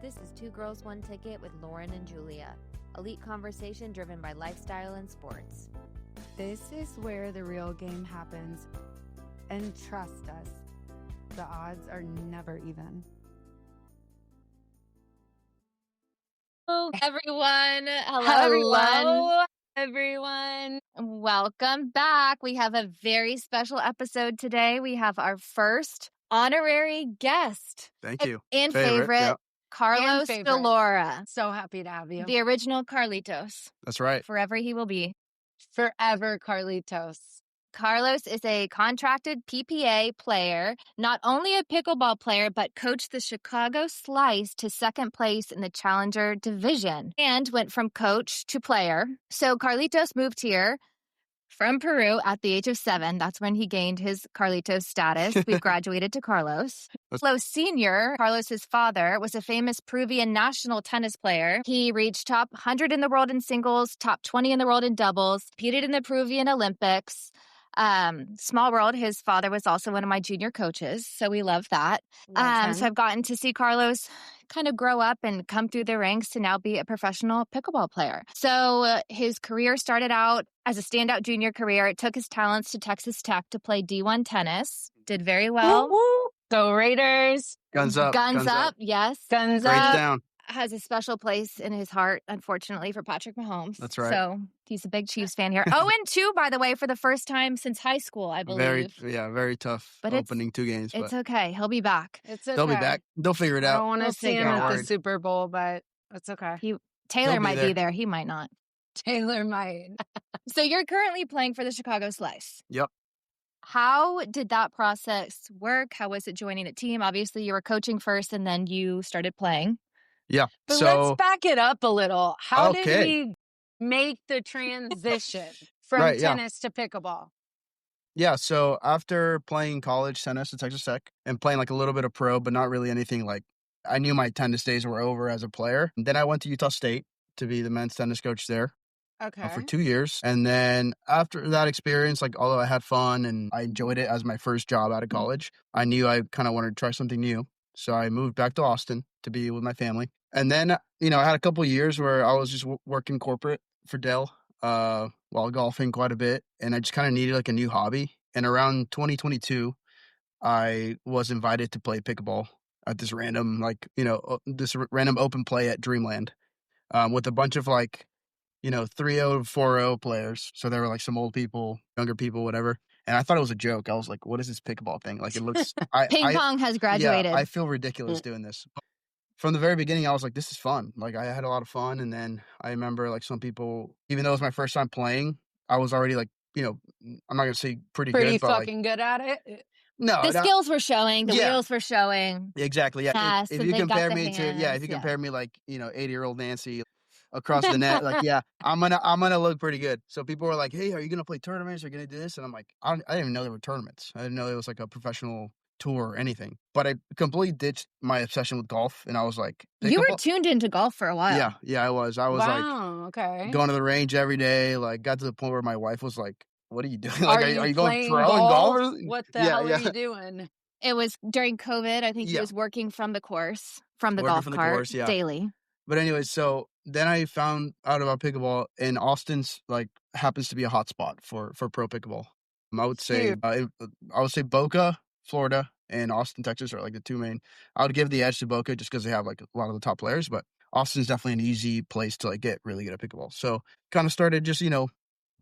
This is Two Girls, One Ticket with Lauren and Julia. Elite conversation driven by lifestyle and sports. This is where the real game happens. And trust us, the odds are never even. Hello, everyone. Hello, everyone. Welcome back. We have a very special episode today. We have our first honorary guest. Thank you. And favorite. Yep. Carlos Di Laura. So happy to have you. The original Carlitos. That's right. Forever he will be. Forever Carlitos. Carlos is a contracted PPA player, not only a pickleball player, but coached the Chicago Slice to second place in the Challenger division and went from coach to player. So Carlitos moved here from Peru at the age of 7. That's when he gained his Carlitos status. We've graduated to Carlos. Carlos Sr., Carlos's father, was a famous Peruvian national tennis player. He reached top 100 in the world in singles, top 20 in the world in doubles, competed in the Peruvian Olympics. Small world, his father was also one of my junior coaches, so we love that. So I've gotten to see Carlos kind of grow up and come through the ranks to now be a professional pickleball player. So his career started out as a standout junior career. It took his talents to Texas Tech to play D1 tennis. Did very well. Woo-woo. Go Raiders. Guns up. Guns up. Yes. Guns Breaks up. down. Has a special place in his heart, unfortunately, for Patrick Mahomes. That's right. So he's a big Chiefs fan here. 0-2, by the way, for the first time since high school, I believe. Very tough But opening 2 games. It's okay. He'll be back. It's okay. They'll be back. They'll figure it I out. don't want to We'll see him figure it at out. the Super Bowl, but it's okay. Taylor He'll be might there. be there. He might not. Taylor might. So you're currently playing for the Chicago Slice. Yep. How did that process work? How was it joining a team? Obviously, you were coaching first, and then you started playing. Yeah. But So let's back it up a little. How did Okay. we make the transition from Right, yeah. tennis to pickleball? so after playing college tennis at Texas Tech and playing like a little bit of pro, but not really anything like I knew my tennis days were over as a player. And then I went to Utah State to be the men's tennis coach there. Okay. For 2 years. And then after that experience, like although I had fun and I enjoyed it as my first job out of college, I knew I kind of wanted to try something new. So I moved back to Austin to be with my family. And then, I had a couple of years where I was just working corporate for Dell while golfing quite a bit. And I just kind of needed like a new hobby. And around 2022, I was invited to play pickleball at this random, random open play at Dreamland with a bunch of like, 3-0, 4-0 players. So there were like some old people, younger people, whatever. And I thought it was a joke. I was like, what is this pickleball thing? Like it looks... Ping pong has graduated. Yeah, I feel ridiculous doing this. From the very beginning, I was like, this is fun. Like I had a lot of fun. And then I remember like some people, even though it was my first time playing, I was already like, I'm not going to say pretty good, but fucking good at it. No. The skills were showing. The wheels were showing. Exactly. Yeah. Yes, If and you they got compare the me to, if you hands, compare me like, 80-year-old Nancy across the net, like, yeah, I'm gonna look pretty good. So people were like, hey, are you gonna play tournaments? Are you gonna do this? And I'm like, I didn't even know there were tournaments. I didn't know it was like a professional tour or anything. But I completely ditched my obsession with golf, and I was like, You were tuned into golf for a while. Yeah, I was. I was okay. going to the range every day. Like, got to the point where my wife was like, what are you doing? Like, are you going playing pro in golf? What the hell are you doing? It was during COVID. I think he was working from the course, from the Working golf from the cart course, yeah. daily. But anyway, so then I found out about pickleball, and Austin's like happens to be a hot spot for pro pickleball. I would say Boca, Florida, and Austin, Texas are like the 2 main. I would give the edge to Boca just because they have like a lot of the top players, but Austin's definitely an easy place to like get really good at pickleball. So kind of started just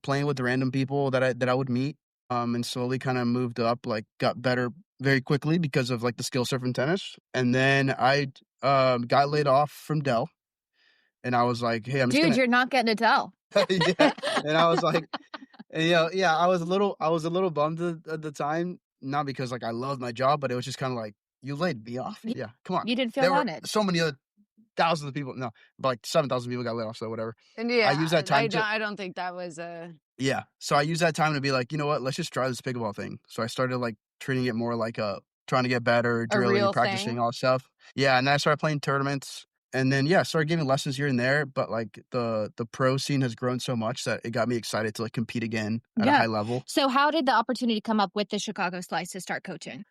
playing with the random people that I would meet, and slowly kind of moved up, like got better very quickly because of like the skill set from tennis. And then I got laid off from Dell. And I was like, hey, You're not getting a Dell. Yeah. And I was like, I was a little bummed at the time, not because like I loved my job, but it was just kind of like, you laid me off. Yeah, come on. You didn't feel there wanted. Were so many other thousands of people, but like 7,000 people got laid off, so whatever. And yeah, I used that time I don't think that was a... Yeah, so I used that time to be like, you know what, let's just try this pickleball thing. So I started like treating it more like trying to get better, drilling, practicing, all that stuff. Yeah, and then I started playing tournaments. And then, started giving lessons here and there. But, like, the pro scene has grown so much that it got me excited to, like, compete again at a high level. So how did the opportunity come up with the Chicago Slice to start coaching?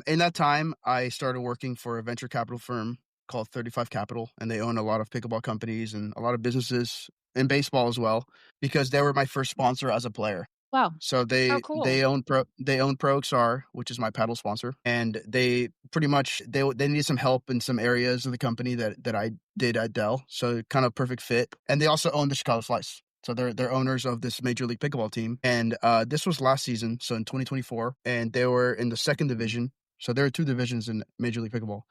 In that time, I started working for a venture capital firm called 35 Capital, and they own a lot of pickleball companies and a lot of businesses in baseball as well, because they were my first sponsor as a player. Wow. So they cool. they own Pro XR, which is my paddle sponsor, and they pretty much they needed some help in some areas of the company that I did at Dell, so kind of perfect fit. And they also own the Chicago Slice, so they're owners of this Major League Pickleball team. And this was last season, so in 2024, and they were in the second division. So there are 2 divisions in Major League Pickleball.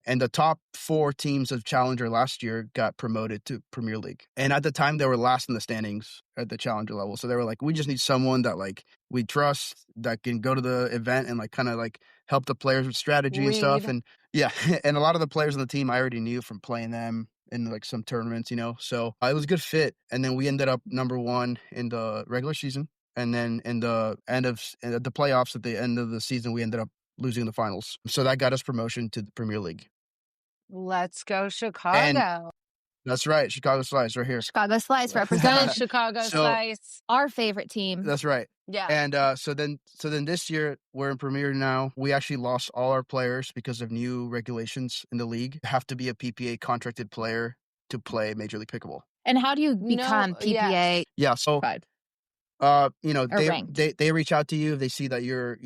And the top 4 teams of Challenger last year got promoted to Premier League. And at the time, they were last in the standings at the Challenger level. So they were like, we just need someone that like we trust, that can go to the event and like kind of like help the players with strategy and stuff. Lead. And yeah, and a lot of the players on the team I already knew from playing them in like some tournaments, So it was a good fit. And then we ended up number 1 in the regular season. And then in the the playoffs at the end of the season, we ended up losing the finals. So that got us promotion to the Premier League. Let's go Chicago. That's right. Chicago Slice right here. Chicago Slice Go represent Chicago So- Slice. our favorite team. That's right. Yeah. And so then this year we're in Premier now. We actually lost all our players because of new regulations in the league. You have to be a PPA contracted player to play Major League Pickleball. And how do you become PPA? yes. Yeah. So Right. they ranked. they reach out to you if they see that you're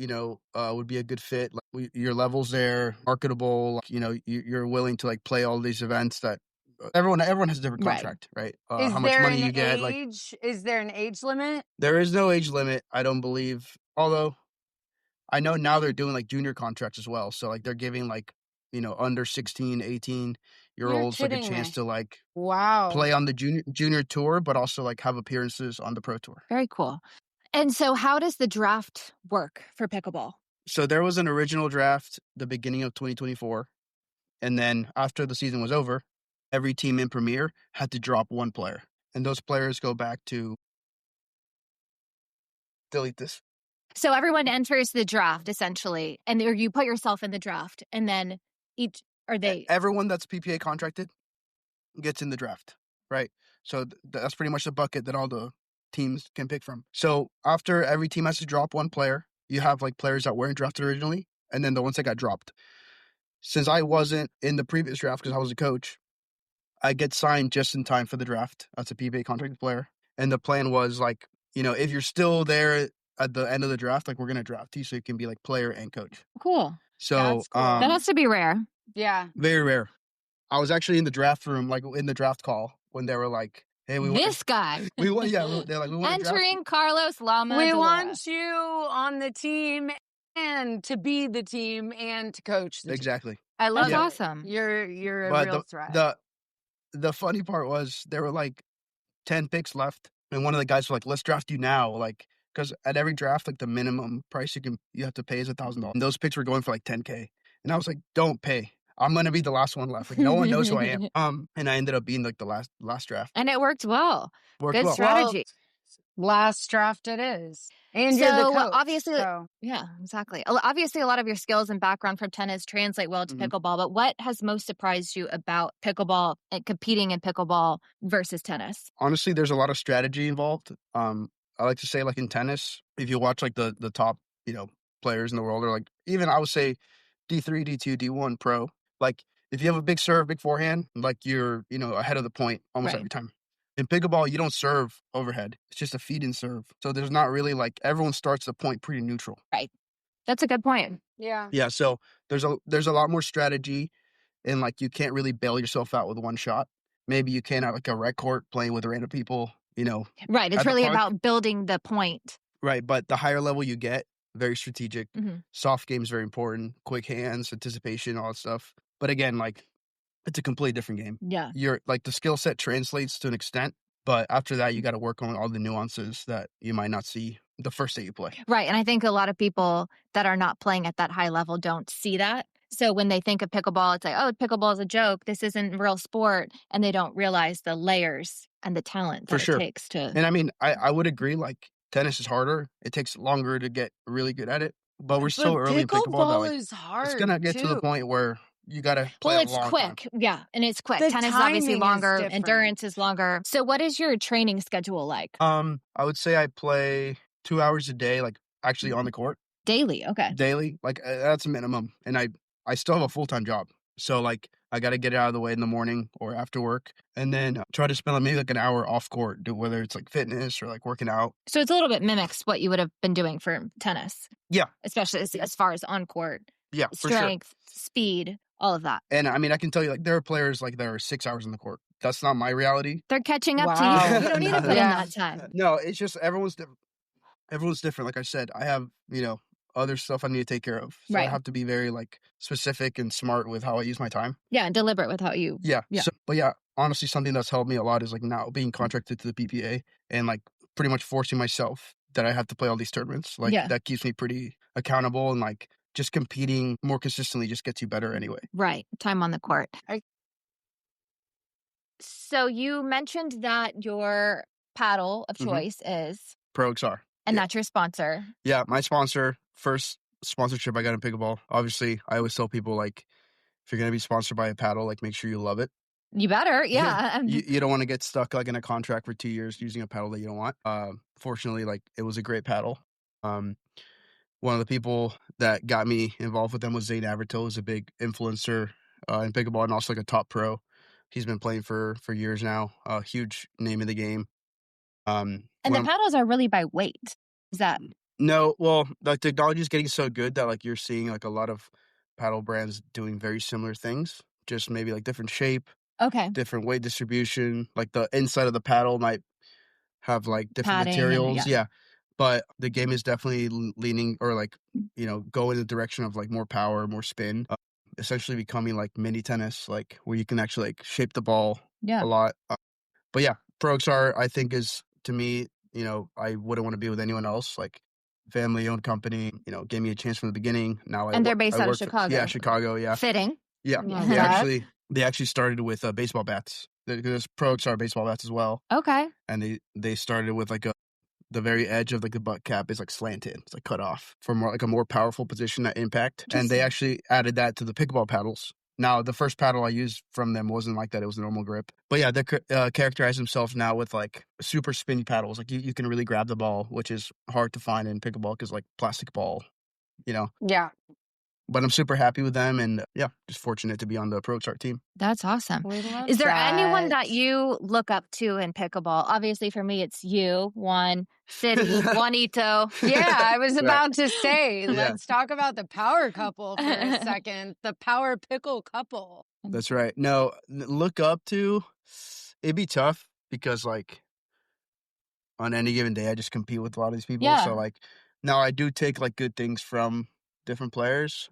would be a good fit, like your levels there, marketable, you're willing to like play all these events that everyone has a different Right. contract, right? Is how much there money an you get, age? Is there an age limit? there is no age limit, I don't believe, although I know now they're doing like junior contracts as well, so like they're giving like under 16, 18 year olds like a kidding chance me. to like Wow. play on the junior tour, but also like have appearances on the pro tour. Very cool. And so how does the draft work for pickleball? So there was an original draft the beginning of 2024, and then after the season was over, every team in Premier had to drop 1 player, and those players go back to delete this. So everyone enters the draft essentially, and you put yourself in the draft, and then Everyone that's PPA contracted gets in the draft, right? So that's pretty much the bucket that all the teams can pick from. So after every team has to drop 1 player, you have like players that weren't drafted originally, and then the ones that got dropped. Since I wasn't in the previous draft because I was a coach, I get signed just in time for the draft as a PPA contracted player. And the plan was like, if you're still there at the end of the draft, like we're going to draft you so you can be like player and coach. cool. So That's cool. That has to be rare. Yeah. very rare. I was actually in the draft room, like in the draft call when they were like, hey, This guy we want, yeah, they're like, we want to draft. entering Carlos Lama. We Di Laura. want you on the team and to be the team and to coach the team. Exactly. I love That's it. awesome. You're a But real threat. the funny part was there were like 10 picks left, and one of the guys was like, let's draft you now, like, because at every draft, like the minimum price you have to pay is $1,000, and those picks were going for like 10K, and I was like, don't pay. I'm gonna be the last one left. Like no one knows who I am. And I ended up being like the last draft. And it worked well. Worked Good well. strategy. Last draft it is. And you're the So, coach. obviously- so. Yeah, exactly. Obviously, a lot of your skills and background from tennis translate well to Mhm. pickleball, but what has most surprised you about pickleball and competing in pickleball versus tennis? Honestly, there's a lot of strategy involved. I like to say, like in tennis, if you watch like the top, players in the world, or like even I would say D3, D2, D1 pro, like if you have a big serve, big forehand, like you're, ahead of the point almost Right. every time. In pickleball, you don't serve overhead. It's just a feed and serve. So there's not really like everyone starts the point pretty neutral. That's a good point. Yeah. Yeah. So there's a lot more strategy, and like you can't really bail yourself out with one shot. Maybe you can at like a rec court playing with random people, Right. It's At the really park- about building the point. Right. But the higher level you get, very strategic. Mhm. Soft game's very important. Quick hands, anticipation, all that stuff. But again, like it's a completely different game. Yeah. You're like the skill set translates to an extent, but after that, you got to work on all the nuances that you might not see the first day you play. Right. And I think a lot of people that are not playing at that high level don't see that. So when they think of pickleball, it's like, oh, pickleball is a joke. This isn't real sport. And they don't realize the layers and the talent For that sure. it takes to. And I mean, I would agree, like tennis is harder. It takes longer to get really good at it, but we're so early in pickleball that like, is hard. it's going to get to the point where you got to play Well, a it's long quick. time. Yeah. And it's quick. The Tennis is obviously timing is longer. different. Endurance is longer. So what is your training schedule like? I would say I play 2 hours a day, like actually on the court Daily. Okay. daily. Like that's a minimum. And I still have a full-time job. So like I got to get it out of the way in the morning or after work, and then try to spend maybe like an hour off court, whether it's like fitness or like working out. So it's a little bit mimics what you would have been doing for tennis. Yeah. Especially as far as on court. Yeah, strength, for sure. speed, all of that. And I mean, I can tell you, like, there are players like that are 6 hours in the court. That's not my reality. They're catching up to you. You don't need to put in that time. No, it's just everyone's different. Everyone's different. Like I said, I have, other stuff I need to take care of. So I have to be very like specific and smart with how I use my time. Yeah, and deliberate with how you. Yeah. So, but yeah, honestly, something that's helped me a lot is like now being contracted to the PPA and like pretty much forcing myself that I have to play all these tournaments. Like that keeps me pretty accountable, and like just competing more consistently just gets you better anyway. Right. Time on the court. So you mentioned that your paddle of choice is Pro XR. And that's your sponsor. Yeah, my sponsor. First sponsorship I got in pickleball. Obviously, I always tell people, like, if you're going to be sponsored by a paddle, like, make sure you love it. You better, yeah. You don't want to get stuck, like, in a contract for 2 years using a paddle that you don't want. Fortunately, like, it was a great paddle. One of the people that got me involved with them was Zane Avertil, who's a big influencer in pickleball and also like a top pro. He's been playing for years now. A huge name in the game. And the paddles are really by weight. Is that? No, well, the technology is getting so good that like you're seeing like a lot of paddle brands doing very similar things, just maybe like different shape, different weight distribution. Like the inside of the paddle might have like different padding materials. Yeah. But the game is definitely leaning or like, go in the direction of like more power, more spin, essentially becoming like mini tennis, like where you can actually like shape the ball a lot. But yeah, Pro XR, I think is, to me, I wouldn't want to be with anyone else. Like, family-owned company, gave me a chance from the beginning. Now they're based out of Chicago. Yeah, Chicago, yeah. Fitting. Yeah, they actually started with baseball bats. There's Pro XR baseball bats as well. Okay. And they started with like the very edge of like the butt cap is like slanted. It's like cut off for more like a more powerful position at impact. And they actually added that to the pickleball paddles. Now, the first paddle I used from them wasn't like that. It was a normal grip. But yeah, they characterize themselves now with like super spinny paddles. Like you can really grab the ball, which is hard to find in pickleball because like plastic ball, Yeah. But I'm super happy with them, and yeah, just fortunate to be on the Pro XR team. That's awesome. Is there anyone that you look up to in pickleball? Obviously, for me, it's you, Juan, City, Juanito. Yeah, I was about to say, let's talk about the power couple for a second. The power pickle couple. That's right. No, look up to, it'd be tough because like on any given day, I just compete with a lot of these people. Yeah. So like now I do take like good things from different players.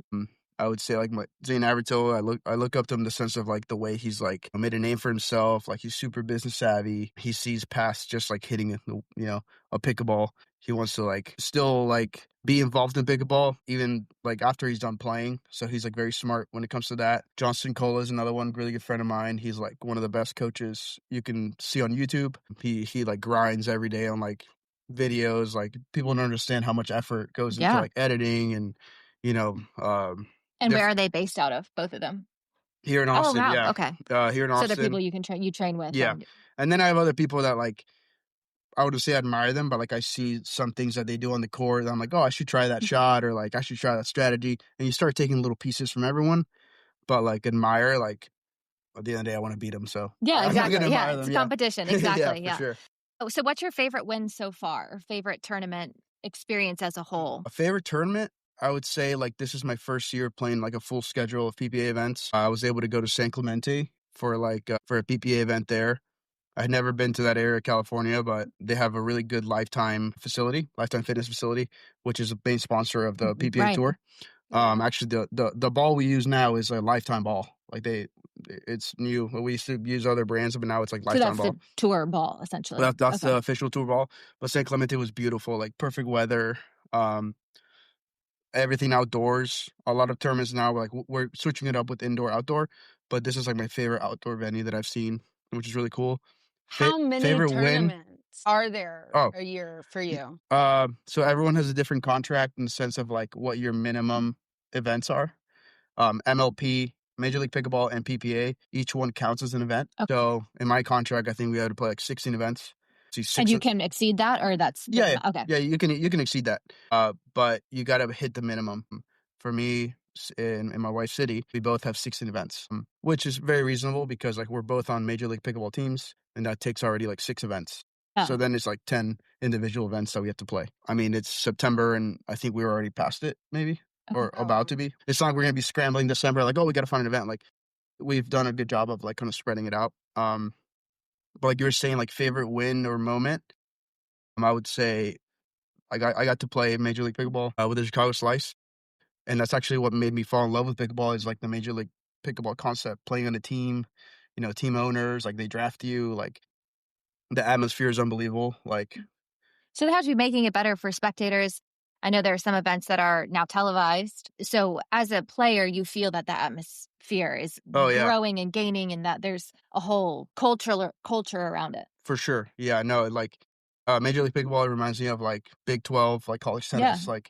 I would say like Zane Avertil, I look up to him in the sense of like the way he's like made a name for himself. Like he's super business savvy. He sees past just like hitting a pickleball. He wants to like still like be involved in pickleball even like after he's done playing. So he's like very smart when it comes to that. Johnston Cola is another one, really good friend of mine. He's like one of the best coaches you can see on YouTube. He like grinds every day on like videos. Like people don't understand how much effort goes into like editing and and where are they based out of, both of them? Here in Austin. Oh, wow. Yeah. Okay. Here in Austin. So the people you can train with. Yeah. And then I have other people that like, I wouldn't say I admire them, but like I see some things that they do on the court. And I'm like, oh, I should try that shot, or like I should try that strategy. And you start taking little pieces from everyone, but like admire, like at the end of the day, I want to beat them. So yeah, exactly. Yeah, it's competition. Exactly. For sure. So what's your favorite win so far, or favorite tournament experience as a whole? A favorite tournament? I would say like this is my first year playing like a full schedule of PPA events. I was able to go to San Clemente for for a PPA event there. I had never been to that area of California, but they have a really good Lifetime fitness facility, which is a main sponsor of the PPA tour. Actually, the ball we use now is a Lifetime ball. Like it's new. We used to use other brands, but now it's like Lifetime ball. So that's the tour ball, essentially. That's the official tour ball. But San Clemente was beautiful, like perfect weather. Everything outdoors. A lot of tournaments now, we're switching it up with indoor-outdoor, but this is like my favorite outdoor venue that I've seen, which is really cool. How many tournaments are there a year for you? So everyone has a different contract in the sense of like what your minimum events are. MLP, Major League Pickleball, and PPA, each one counts as an event. Okay. So in my contract, I think we had to play like 16 events. And you can exceed that, or that's okay. Yeah, you can exceed that. But you got to hit the minimum. For me, in my wife's city, we both have 16 events, which is very reasonable because like we're both on Major League Pickleball teams, and that takes already like 6 events. Oh. So then it's like 10 individual events that we have to play. I mean, it's September, and I think we were already past it, maybe, or about to be. It's not like we're going to be scrambling December, like, oh, we got to find an event. Like, we've done a good job of like kind of spreading it out. But like you were saying, like favorite win or moment, I would say I got to play Major League Pickleball with the Chicago Slice, and that's actually what made me fall in love with pickleball. Is like the Major League Pickleball concept, playing on a team, team owners, like they draft you, like the atmosphere is unbelievable. Like, so that has to be making it better for spectators. I know there are some events that are now televised. So as a player, you feel that the atmosphere is growing and gaining, and that there's a whole culture around it. For sure. Yeah, no, like Major League Pickleball reminds me of like Big 12, like college tennis, like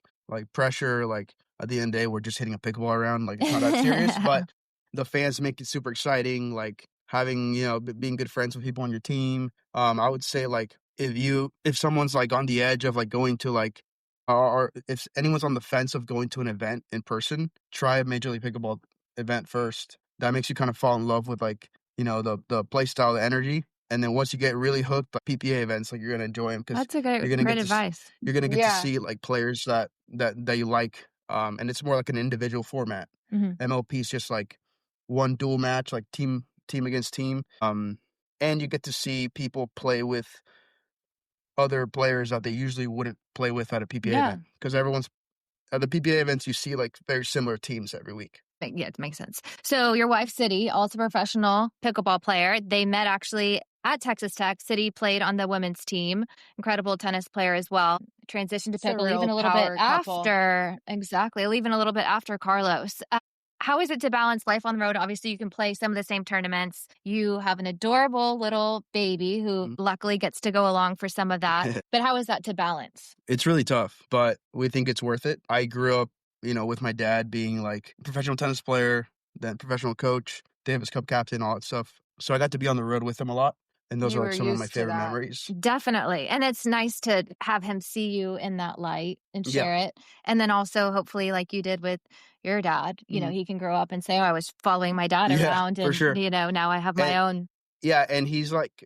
pressure, like at the end of the day, we're just hitting a pickleball around, like it's not that serious, but the fans make it super exciting, like having, being good friends with people on your team. I would say like if someone's like on the edge of like going to like, or if anyone's on the fence of going to an event in person, try a Major League Pickleball event first. That makes you kind of fall in love with like, the play style, the energy. And then once you get really hooked, like PPA events, like you're gonna enjoy them because that's a great advice. You're gonna get to see like players that you like, and it's more like an individual format. MLP is just like one dual match, like team against team, and you get to see people play with other players that they usually wouldn't play with at a PPA event, because everyone's at the PPA events you see like very similar teams every week. Yeah, it makes sense. So your wife, City, also a professional pickleball player. They met actually at Texas Tech. City played on the women's team. Incredible tennis player as well. Transitioned to pickle even a little bit after. Exactly. Even a little bit after Carlos. How is it to balance life on the road? Obviously, you can play some of the same tournaments. You have an adorable little baby who luckily gets to go along for some of that. But how is that to balance? It's really tough, but we think it's worth it. I grew up, with my dad being like a professional tennis player, then professional coach, Davis Cup captain, all that stuff. So I got to be on the road with him a lot. And those are like some of my favorite memories. Definitely. And it's nice to have him see you in that light and share it. And then also, hopefully, like you did with your dad, he can grow up and say, oh, I was following my dad around. And, for sure. Now I have my own. Yeah. And he's like,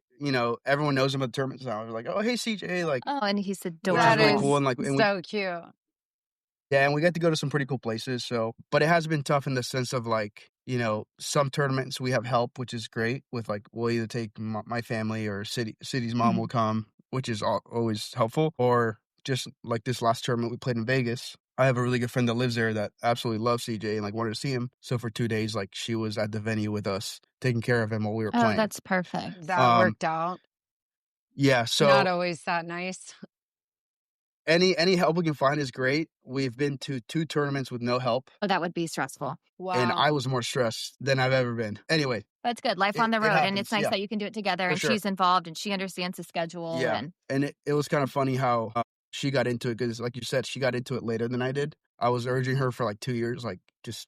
everyone knows him at the tournaments now. They're like, oh, hey, CJ. Like, oh, and he's adorable. That is really cool. And like, so cute. Yeah, and we got to go to some pretty cool places. So, but it has been tough in the sense of like, some tournaments we have help, which is great. With like, we'll either take my family or City's mom will come, which is always helpful. Or just like this last tournament we played in Vegas, I have a really good friend that lives there that absolutely loves CJ and like wanted to see him. So for 2 days, like she was at the venue with us, taking care of him while we were playing. Oh, that's perfect. That worked out. Yeah, so not always that nice. Any help we can find is great. We've been to 2 tournaments with no help. Oh, that would be stressful. Wow. And I was more stressed than I've ever been. Anyway. That's good. Life on the road. And it's nice that you can do it together. And she's involved and she understands the schedule. Yeah. And it was kind of funny how she got into it because, like you said, she got into it later than I did. I was urging her for like 2 years, like just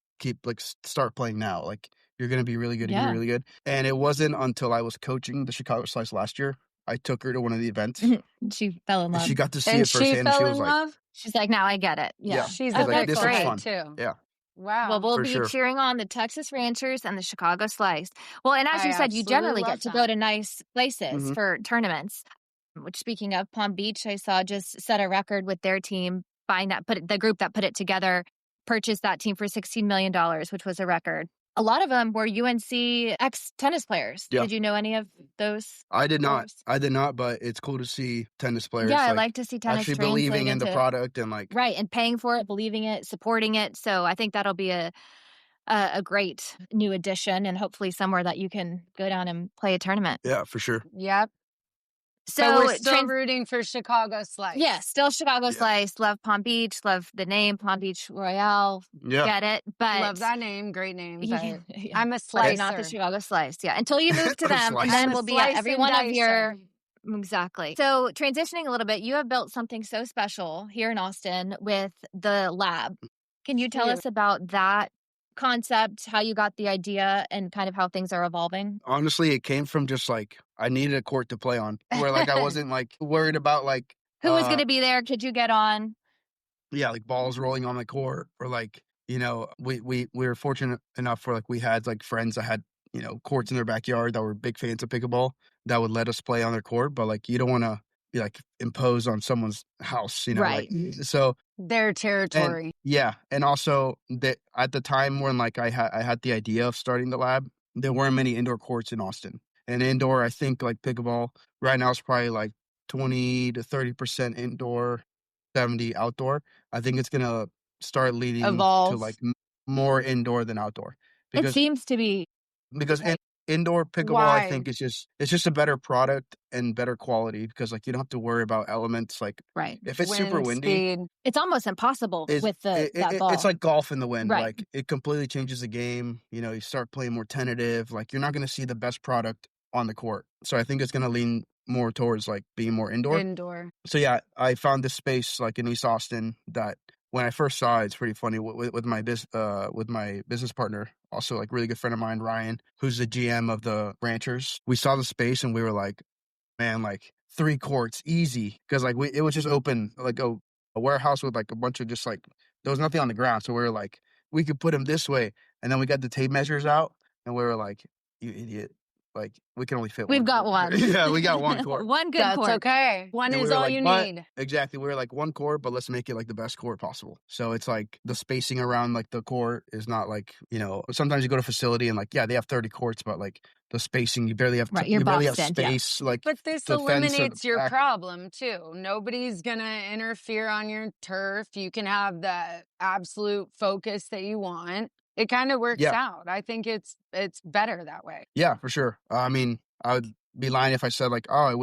start playing now. Like you're going to be really good. You're going to be really good. And it wasn't until I was coaching the Chicago Slice last year, I took her to one of the events. She fell in love. She got to see it firsthand. And she was like, she's like, now I get it. Yeah. She's like, this is fun. too. Yeah. Wow. Well, we'll be cheering on the Texas Ranchers and the Chicago Slice. Well, and as you said, you generally get to go to nice places for tournaments. Which, speaking of Palm Beach, I saw just set a record with their team, the group that put it together, purchased that team for $16 million, which was a record. A lot of them were UNC ex-tennis players. Yeah. Did you know any of those? I did not. But it's cool to see tennis players. Yeah, I like to see tennis actually believing in the product and like right, and paying for it, believing it, supporting it. So I think that'll be a great new addition, and hopefully somewhere that you can go down and play a tournament. Yeah, for sure. Yep. So but we're still rooting for Chicago Slice. Yeah, still Chicago Slice. Love Palm Beach. Love the name Palm Beach Royale. Yeah. Get it? But love that name. Great name. But I'm a slicer. slicer. Not the Chicago Slice. Yeah. Until you move to them, and then we'll be at every one of your... Exactly. So transitioning a little bit, you have built something so special here in Austin with the lab. Can you tell us about that concept, how you got the idea, and kind of how things are evolving? Honestly, it came from just like I needed a court to play on, where like I wasn't like worried about like who was going to be there. Could you get on? Yeah, like balls rolling on the court, or like you know, we were fortunate enough where like we had like friends that had, you know, courts in their backyard that were big fans of pickleball that would let us play on their court, but like you don't want to be like impose on someone's house, you know, Right. like so. Their And territory. yeah, and also that at the time when like I had the idea of starting the lab, there weren't many indoor courts in Austin. And indoor, I think like pickleball right now is probably like 20 to 30% indoor, 70 outdoor. I think it's gonna start leading to Evolve. like more indoor than outdoor It because seems to be because Okay. indoor pickleball, I Why? think it's just a better product and better quality because like you don't have to worry about elements like right. if it's super Wind windy, speed. It's almost impossible is with that ball. it's like golf in the wind. Right. Like it completely changes the game. You know, you start playing more tentative. Like you're not going to see the best product on the court. So I think it's going to lean more towards like being more indoor. Indoor. So yeah, I found this space like in East Austin that when I first saw it, it's pretty funny with my business partner, also like really good friend of mine, Ryan, who's the GM of the Ranchers. We saw the space and we were like, man, like 3 courts, easy. Because like it was just open, like a warehouse with like a bunch of just like there was nothing on the ground. So we were like, we could put them this way, and then we got the tape measures out, and we were like, you idiot, like we can only fit We've one. got court. one. Yeah, we got one court. One good That's court. okay. One And is we were all like, you but need. exactly, we were like 1 court, but let's make it like the best court possible. So it's like the spacing around like the court is not like, you know, sometimes you go to a facility and like, yeah, they have 30 courts, but like the spacing, you barely have Right, you're you barely have boxed in, yeah. space. Like But this to fence or eliminates your act- problem too. Nobody's going to interfere on your turf. You can have the absolute focus that you want. It kind of works Yeah. out. I think it's better that way. Yeah, for sure. I mean, I would be lying if I said like, oh,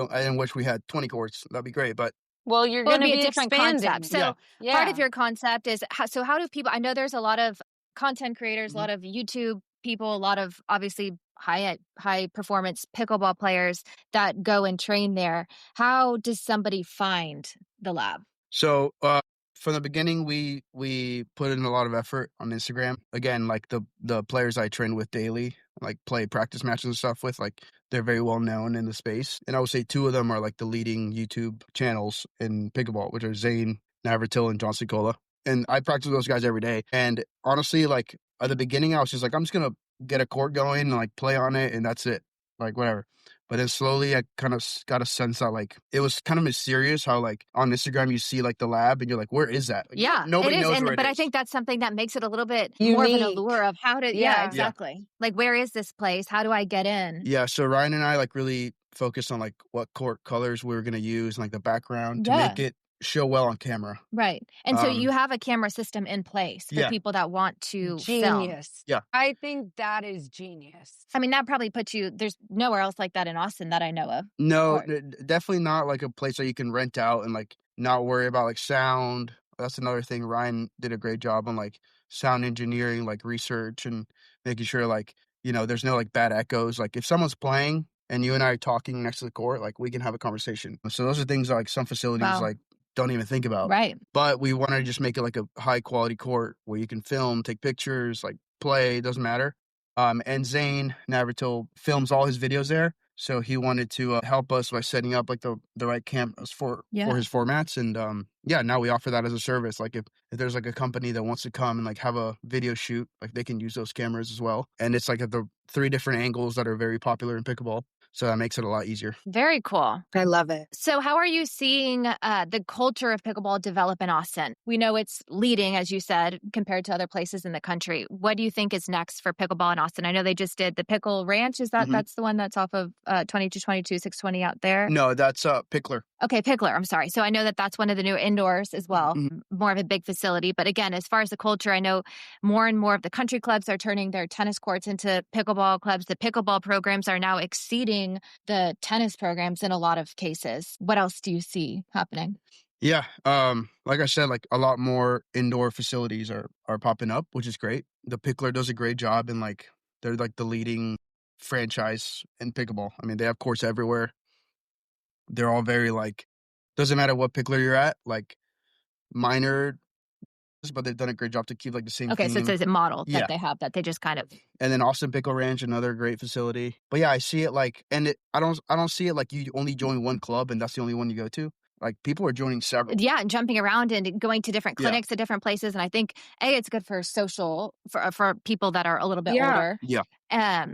I didn't wish we had 20 courts. That'd be great, but Well, you're Well, going it'd to be a be different expanding. concept. So Yeah. part of your concept is how do people? I know there's a lot of content creators, a Mhm. lot of YouTube people, a lot of obviously high performance pickleball players that go and train there. How does somebody find the lab? So from the beginning, we put in a lot of effort on Instagram. Again, like the players I train with daily, like play practice matches and stuff with, like they're very well known in the space. And I would say 2 of them are like the leading YouTube channels in pickleball, which are Zane Navratil and John Cicola. And I practice with those guys every day. And honestly, like at the beginning, I was just like, I'm just gonna get a court going and like play on it, and that's it, like whatever. But then slowly I kind of got a sense that like it was kind of mysterious how like on Instagram you see like the lab and you're like, where is that? Like, Yeah, nobody it is. knows where it But is. I think that's something that makes it a little bit more of an Unique. allure of how to, Yeah. exactly. Like, where is this place? How do I get in? Yeah, so Ryan and I like really focused on like what court colors we were gonna use and like the background to make it show well on camera. Right. And so you have a camera system in place for Yeah. people that want to film. Genius. Yeah. I think that is genius. I mean, that probably puts you, there's nowhere else like that in Austin that I know of. No, Or- definitely not like a place that you can rent out and like not worry about like sound. That's another thing. Ryan did a great job on like sound engineering, like research and making sure like, you know, there's no like bad echoes. Like if someone's playing and you and I are talking next to the court, like we can have a conversation. So those are things that, like some facilities Wow. like don't even think about. Right. But we want to just make it like a high quality court where you can film, take pictures, like play, doesn't matter. And Zane Navratil films all his videos there. So he wanted to help us by setting up like the right cameras for his formats. And yeah, now we offer that as a service. Like if there's like a company that wants to come and like have a video shoot, like they can use those cameras as well. And it's like at the 3 different angles that are very popular in pickleball. So that makes it a lot easier. Very cool. I love it. So how are you seeing the culture of pickleball develop in Austin? We know it's leading, as you said, compared to other places in the country. What do you think is next for pickleball in Austin? I know they just did the Pickle Ranch. Is that that's the one that's off of 2222, 620 out there? No, that's Pickler. Okay, Pickler. I'm sorry. So I know that that's one of the new indoors as well, more of a big facility. But again, as far as the culture, I know more and more of the country clubs are turning their tennis courts into pickleball clubs. The pickleball programs are now exceeding the tennis programs in a lot of cases. What else do you see happening? Yeah. Like I said, like a lot more indoor facilities are popping up, which is great. The Pickler does a great job and like they're like the leading franchise in pickleball. I mean, they have courts everywhere. They're all very like, doesn't matter what Pickler you're at, like minor, but they've done a great job to keep like the same Okay, theme. so it's a model that they have that they just kind of. And then Austin Pickle Ranch, another great facility. But yeah, I see it like, and I don't see it like you only join one club and that's the only one you go to. like people are joining several. Yeah, and jumping around and going to different Yeah. clinics at different places. And I think it's good for social for people that are a little bit older. Yeah.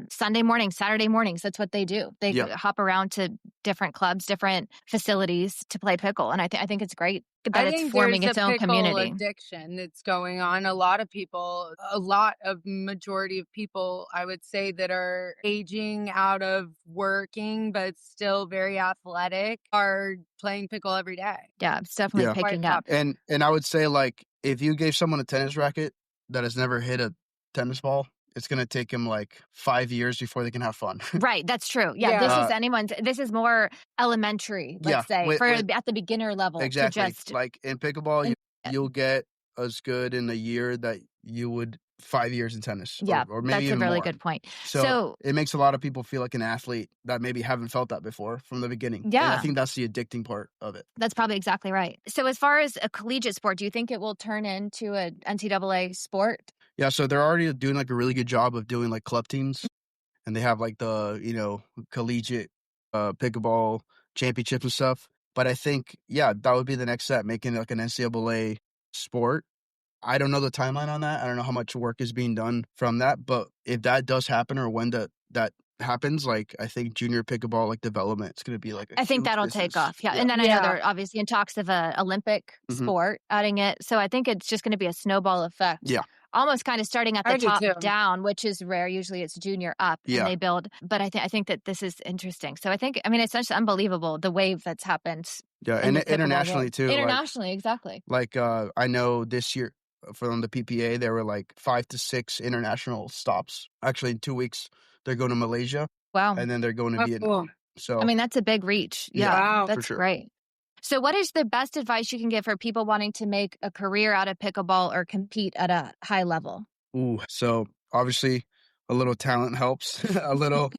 Sunday mornings, Saturday mornings, that's what they do. They Yeah. hop around to different clubs, different facilities to play pickle. And I think it's great that it's forming its own community. Addiction that's going on. A lot of majority of people, I would say, that are aging out of working but still very athletic are playing pickle every day. Yeah, it's definitely picking up. And I would say, like, if you gave someone a tennis racket that has never hit a tennis ball, it's going to take them like 5 years before they can have fun. Right. That's true. Yeah. This is more elementary, let's say, at the beginner level. Exactly. Like in pickleball, you'll get as good in a year that you would 5 years in tennis. Yeah. Or maybe that's a really more. good point. So it makes a lot of people feel like an athlete that maybe haven't felt that before from the beginning. Yeah. And I think that's the addicting part of it. That's probably exactly right. So as far as a collegiate sport, do you think it will turn into an NCAA sport? Yeah, so they're already doing like a really good job of doing like club teams, and they have like the collegiate pickleball championships and stuff. But I think that would be the next step, making it like an NCAA sport. I don't know the timeline on that. I don't know how much work is being done from that, but if that does happen or when that happens, like I think junior pickleball like development is going to be like I think that'll take off. Yeah. And then I know they're obviously in talks of a Olympic sport, adding it. So I think it's just going to be a snowball effect. Yeah. Almost kind of starting at the top down, which is rare. Usually it's junior up and they build. But I think that this is interesting. So it's just unbelievable, the wave that's happened. Yeah. And internationally too. Internationally, exactly. Like I know this year from the PPA, there were like 5 to 6 international stops. Actually, in 2 weeks, they're going to Malaysia. Wow. And then they're going to Vietnam. Cool. So that's a big reach. Yeah. Wow. That's great. So what is the best advice you can give for people wanting to make a career out of pickleball or compete at a high level? So obviously a little talent helps, a little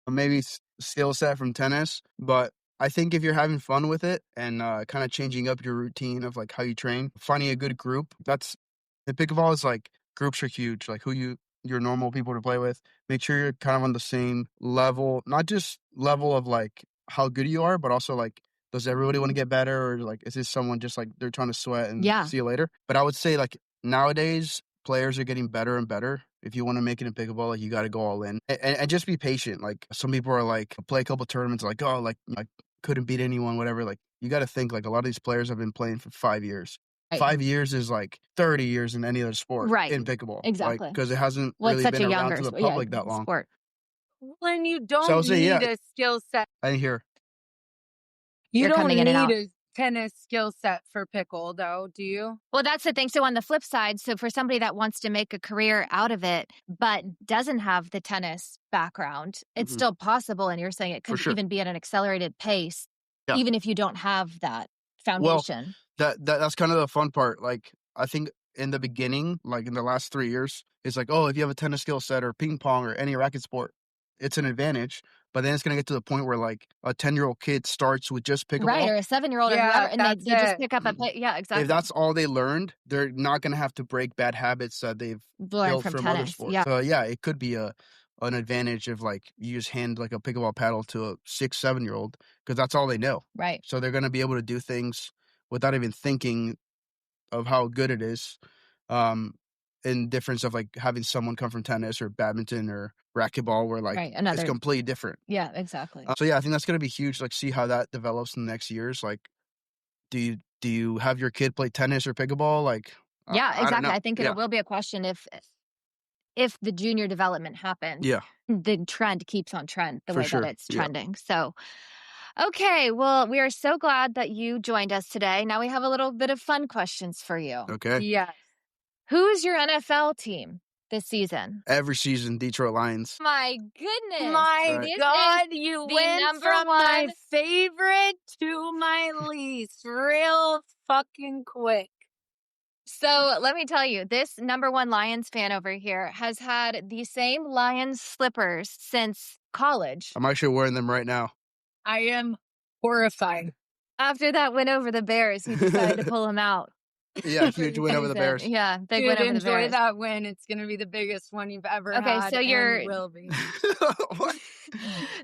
maybe skill set from tennis. But I think if you're having fun with it and kind of changing up your routine of like how you train, finding a good group, the pickleball is like groups are huge, like your normal people to play with. Make sure you're kind of on the same level, not just level of like how good you are, but also like, does everybody want to get better? Or like, is this someone just like they're trying to sweat and see you later? But I would say like nowadays players are getting better and better. If you want to make it in pickleball, like you got to go all in and just be patient. Like some people are like play a couple tournaments like, oh, like I couldn't beat anyone, whatever. Like you got to think like a lot of these players have been playing for 5 years. Right. 5 years is like 30 years in any other sport in pickleball. Exactly. Because it hasn't really been around to the public that long. Sport. When you don't need a skill set. I didn't hear. You don't need a tennis skill set for pickle, though, do you? Well, that's the thing. So on the flip side, so for somebody that wants to make a career out of it, but doesn't have the tennis background, it's still possible. And you're saying it could even be at an accelerated pace, even if you don't have that foundation. Well, that's kind of the fun part. Like, I think in the beginning, like in the last 3 years, it's like, oh, if you have a tennis skill set or ping pong or any racket sport, it's an advantage. But then it's going to get to the point where like a 10-year-old kid starts with just pickleball. Right, or a 7-year-old or whoever, and they just pick up yeah, exactly. If that's all they learned, they're not going to have to break bad habits that they've built from other sports. Yeah. So it could be an advantage of like you just hand like a pickleball paddle to a 6-7-year-old because that's all they know. Right. So they're going to be able to do things without even thinking of how good it is. In difference of like having someone come from tennis or badminton or racquetball where like it's completely different. Yeah, exactly. I think that's going to be huge. Like see how that develops in the next years. Like, do you have your kid play tennis or pickleball? Like, exactly. I think it will be a question if the junior development happens. Yeah. The trend keeps on trend the way that it's trending. So, okay. Well, we are so glad that you joined us today. Now we have a little bit of fun questions for you. Okay. Yes. Who's your NFL team this season? Every season, Detroit Lions. My goodness. My God, you went from my favorite to my least real fucking quick. So let me tell you, this number one Lions fan over here has had the same Lions slippers since college. I'm actually wearing them right now. I am horrified. After that win over the Bears, he decided to pull them out. Yeah, huge win over the Bears. Yeah, big win over the Bears. Enjoy that win. It's going to be the biggest one you've ever had. Okay, so it will be.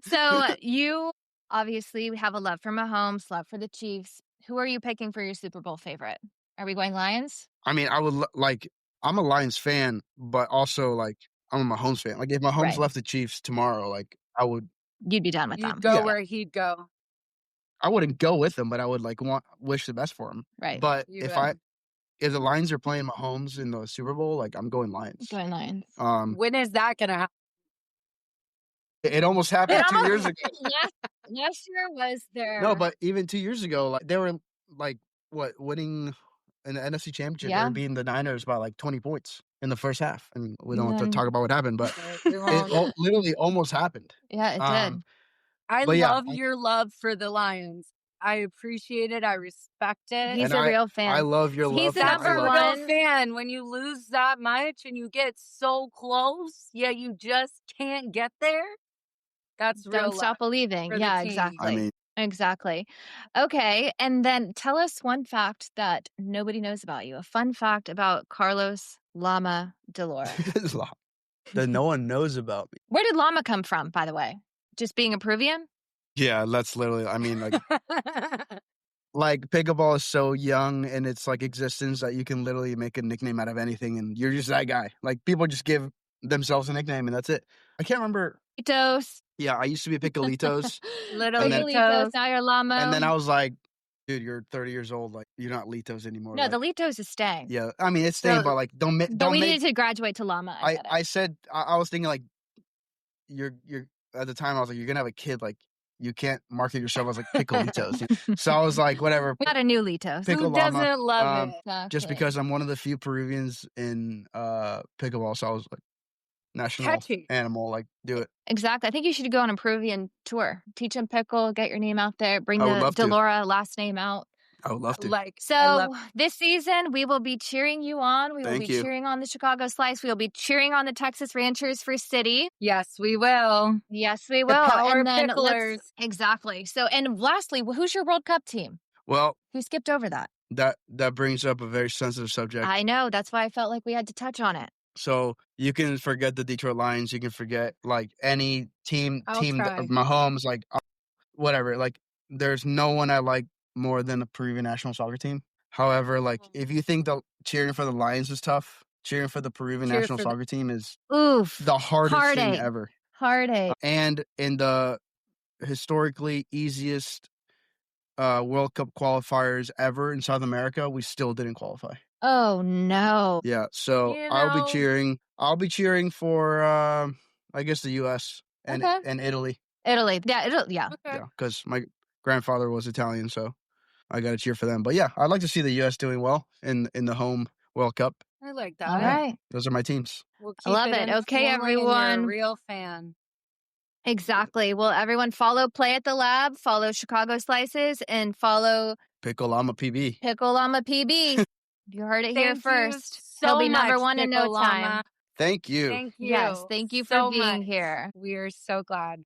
So you obviously have a love for Mahomes, love for the Chiefs. Who are you picking for your Super Bowl favorite? Are we going Lions? I mean, I would I'm a Lions fan, but also like I'm a Mahomes fan. Like if Mahomes Right. left the Chiefs tomorrow, like I would. You'd be done with You'd them. go Yeah. where he'd go. I wouldn't go with him, but I would like wish the best for him. Right. But You if would. if the Lions are playing Mahomes in the Super Bowl, like I'm going Lions. Going Lions. When is that gonna happen? It almost happened 2 years ago. Last year was their No, but even 2 years ago, like they were like winning in the NFC Championship. They Yeah. were beating the Niners by like 20 points in the first half, and we don't have to then- talk about what happened, but We it won't. literally almost happened. Yeah, it did. I but yeah, love your love for the Lions. I appreciate it. I respect it. He's and a real fan. I love your He's love. the for- That's I number a love- real one. fan. When you lose that much and you get so close, yet you just can't get there. That's real Don't stop love believing. for the Yeah, team. exactly. I mean, Exactly. Okay. And then tell us one fact that nobody knows about you. A fun fact about Carlos Llama Di Laura. that no one knows about me. Where did llama come from, by the way? Just being a Peruvian? Yeah, that's literally. I mean, like pickleball is so young in its like existence that you can literally make a nickname out of anything, and you're just that guy. Like people just give themselves a nickname, and that's it. I can't remember. Litos. Yeah, I used to be Pickleitos, Little And then- Litos, now you're llama. and then I was like, dude, you're 30 years old. Like you're not Litos anymore. No, like, the Litos is staying. yeah, I mean it's staying, So- but like don't But don't we make. needed to graduate to llama. I get it. I said I was thinking like you're at the time I was like you're gonna have a kid, like you can't market yourself as like Pickleitos. So I was like whatever. We got a new Litos. Pick- Who Pickle llama, doesn't love it? Just Exactly. because I'm one of the few Peruvians in pickleball, so I was like national Catchy. animal, like do it. Exactly. I think you should go on a Peruvian tour. Teach them pickle, get your name out there, bring I would the love to. Di Laura last name out. I would love to. Like I So love this season, we will be cheering you on. We will Thank be you. cheering on the Chicago Slice. We will be cheering on the Texas Ranchers for City. Yes, we will. Yes, we The will. Power and then Picklers. exactly. So, and lastly, who's your World Cup team? Well, Who skipped over that? that brings up a very sensitive subject. I know. That's why I felt like we had to touch on it. So you can forget the Detroit Lions. You can forget like any team I'll that try. Mahomes, like whatever. Like there's no one I like more than the Peruvian national soccer team. However, like if you think the cheering for the Lions is tough, cheering for the Peruvian Cheer national for the- soccer team is Oof. the hardest thing Heartache. ever. Heartache. And in the historically easiest World Cup qualifiers ever in South America, we still didn't qualify. Oh, no. Yeah, so You I'll know- be cheering. I'll be cheering for I guess the U.S. and Okay. and Italy. Italy. Yeah, Italy. Yeah. Okay. Yeah, because my grandfather was Italian, so I got to cheer for them. But yeah, I'd like to see the U.S. doing well in the home World Cup. I like that. All right. Those are my teams. We'll I love keep it. in Okay, family and you're a everyone. real fan. Exactly. Well, everyone follow Play at the Lab, follow Chicago Slices, and follow Pickle Llama PB. Pickle Llama PB. You heard it here Thank you first. so He'll be number much, one in no Pickle time. Llama. Thank you. Thank you. Yes, thank you for so being much. here. We are so glad.